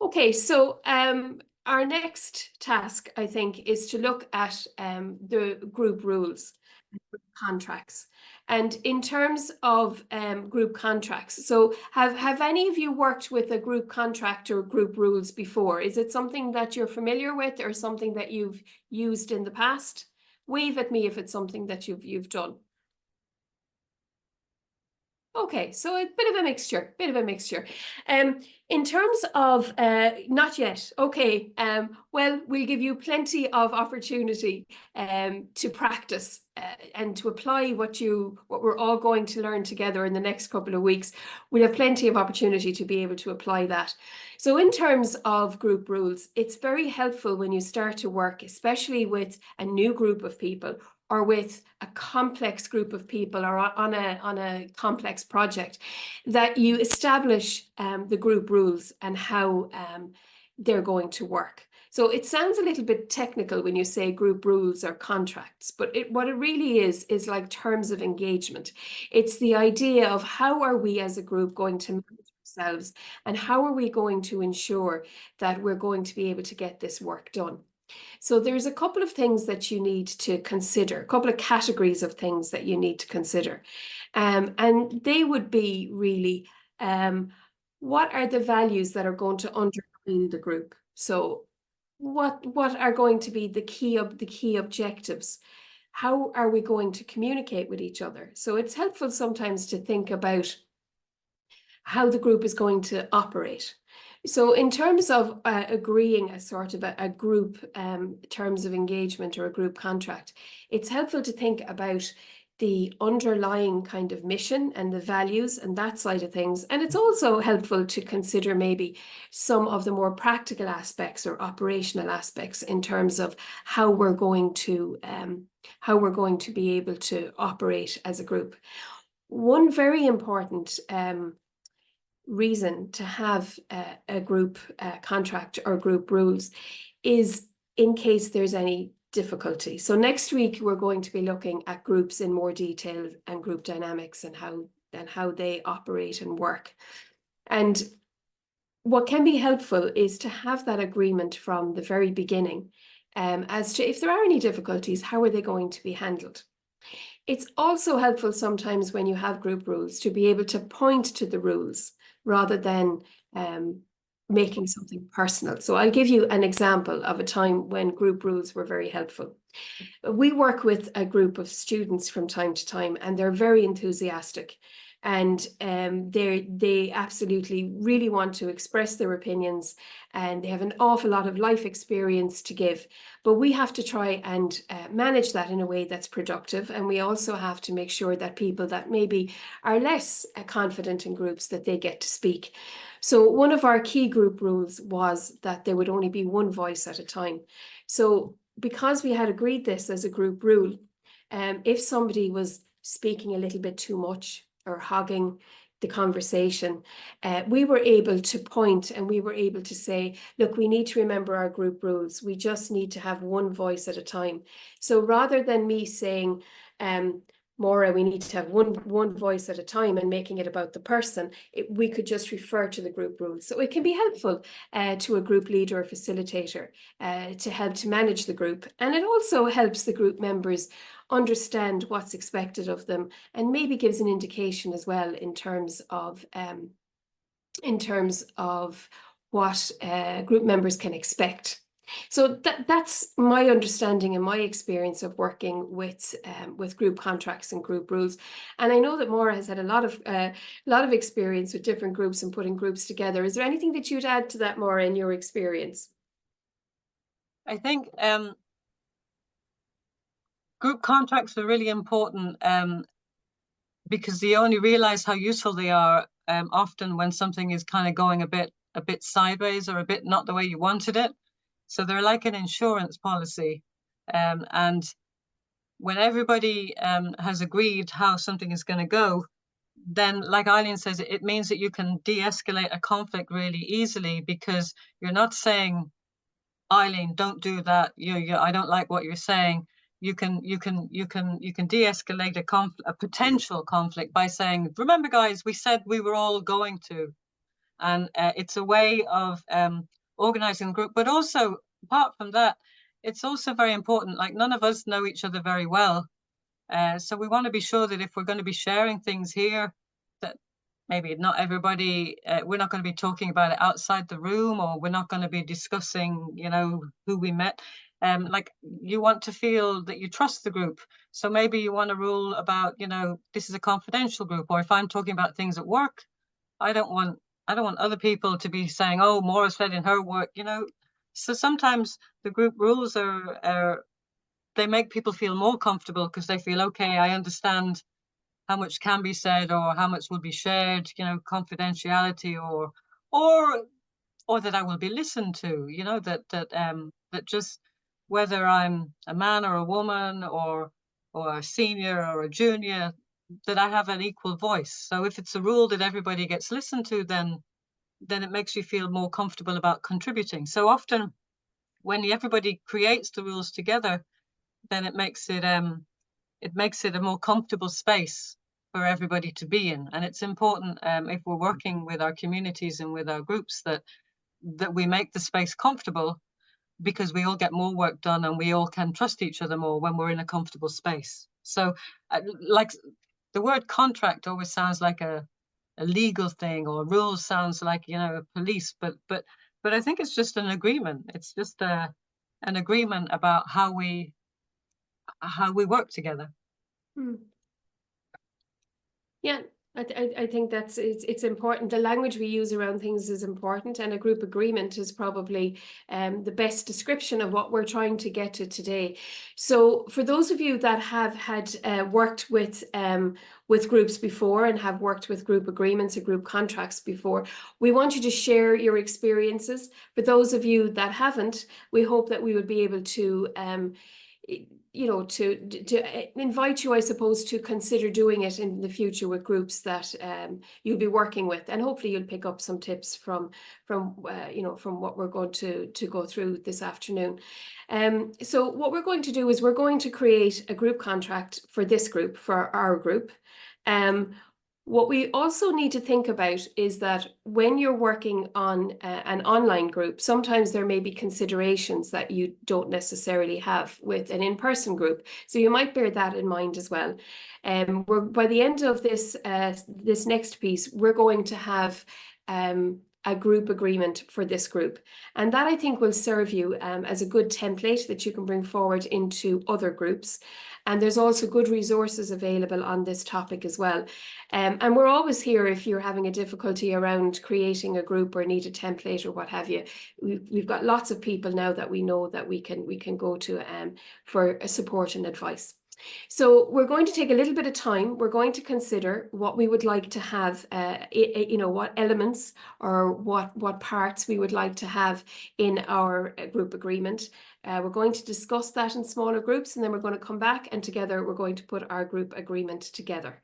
Okay, so our next task, I think, is to look at the group rules, contracts. And in terms of group contracts, so have any of you worked with a group contract or group rules before? Is it something that you're familiar with or something that you've used in the past? Wave at me if it's something that you've done. Okay, so a bit of a mixture, bit of a mixture. In terms of not yet, okay. Well, we'll give you plenty of opportunity to practice and to apply what we're all going to learn together in the next couple of weeks. We'll have plenty of opportunity to be able to apply that. So in terms of group rules, it's very helpful when you start to work, especially with a new group of people or with a complex group of people or on a complex project, that you establish the group rules and how they're going to work. So it sounds a little bit technical when you say group rules or contracts, but what it really is like terms of engagement. It's the idea of how are we as a group going to manage ourselves and how are we going to ensure that we're going to be able to get this work done. So there's a couple of things that you need to consider, a couple of categories of things that you need to consider. And they would be really, what are the values that are going to underpin the group? So what are going to be the key objectives? How are we going to communicate with each other? So it's helpful sometimes to think about how the group is going to operate. So in terms of agreeing a sort of a group terms of engagement or a group contract, it's helpful to think about the underlying kind of mission and the values and that side of things. And it's also helpful to consider maybe some of the more practical aspects or operational aspects in terms of how we're going to be able to operate as a group. One very important reason to have a group contract or group rules is in case there's any difficulty. So next week we're going to be looking at groups in more detail and group dynamics and how they operate and work. And what can be helpful is to have that agreement from the very beginning as to if there are any difficulties, how are they going to be handled? It's also helpful sometimes when you have group rules to be able to point to the rules rather than making something personal. So I'll give you an example of a time when group rules were very helpful. We work with a group of students from time to time, and they're very enthusiastic. And they absolutely really want to express their opinions, and they have an awful lot of life experience to give. But we have to try and manage that in a way that's productive. And we also have to make sure that people that maybe are less confident in groups, that they get to speak. So one of our key group rules was that there would only be one voice at a time. So because we had agreed this as a group rule, if somebody was speaking a little bit too much or hogging the conversation, we were able to point and we were able to say, look, we need to remember our group rules. We just need to have one voice at a time. So rather than me saying, Maura, we need to have one voice at a time and making it about the person, we could just refer to the group rules. So it can be helpful to a group leader or facilitator to help to manage the group. And it also helps the group members understand what's expected of them and maybe gives an indication as well in terms of what group members can expect. So that's my understanding and my experience of working with group contracts and group rules. And I know that Maura has had a lot of experience with different groups and putting groups together. Is there anything that you'd add to that, Maura, in your experience? I think group contracts are really important because you only realize how useful they are often when something is kind of going a bit sideways or a bit not the way you wanted it. So they're like an insurance policy. And when everybody has agreed how something is going to go, then, like Eileen says, it means that you can de-escalate a conflict really easily because you're not saying, Eileen, don't do that. I don't like what you're saying. You can de-escalate a potential conflict by saying, remember, guys, we said we were all going to. And it's a way of organizing the group. But also, apart from that, it's also very important, like none of us know each other very well. So we want to be sure that if we're going to be sharing things here, that maybe not everybody, we're not going to be talking about it outside the room, or we're not going to be discussing, you know, who we met. Like you want to feel that you trust the group. So maybe you want a rule about, you know, this is a confidential group, or if I'm talking about things at work, I don't want other people to be saying, oh, Maura said in her work, you know. So sometimes the group rules are they make people feel more comfortable because they feel, okay, I understand how much can be said or how much will be shared, you know, confidentiality, or or that I will be listened to, you know, that just whether I'm a man or a woman, or a senior or a junior, that I have an equal voice. So if it's a rule that everybody gets listened to, then it makes you feel more comfortable about contributing. So often when everybody creates the rules together, then it makes it a more comfortable space for everybody to be in. And it's important, if we're working with our communities and with our groups, that we make the space comfortable, because we all get more work done and we all can trust each other more when we're in a comfortable space. So like the word contract always sounds like a legal thing, or rules sounds like, you know, a police, but I think it's just an agreement. It's just an agreement about how we work together. Hmm. Yeah, I think that's it's important. The language we use around things is important, and a group agreement is probably the best description of what we're trying to get to today. So for those of you that have had worked with groups before and have worked with group agreements or group contracts before, we want you to share your experiences. For those of you that haven't, we hope that we would be able to you know, to invite you, I suppose, to consider doing it in the future with groups that you'll be working with, and hopefully you'll pick up some tips from you know, from what we're going to go through this afternoon. So what we're going to do is we're going to create a group contract for this group, for our group. What we also need to think about is that when you're working on an online group, sometimes there may be considerations that you don't necessarily have with an in-person group. So you might bear that in mind as well. By the end of this this next piece, we're going to have a group agreement for this group. And that, I think, will serve you as a good template that you can bring forward into other groups. And there's also good resources available on this topic as well. And we're always here if you're having a difficulty around creating a group or need a template or what have you. We've got lots of people now that we know that we can go to for support and advice. So we're going to take a little bit of time. We're going to consider what we would like to have, you know, what elements or what parts we would like to have in our group agreement. We're going to discuss that in smaller groups, and then we're going to come back, and together we're going to put our group agreement together.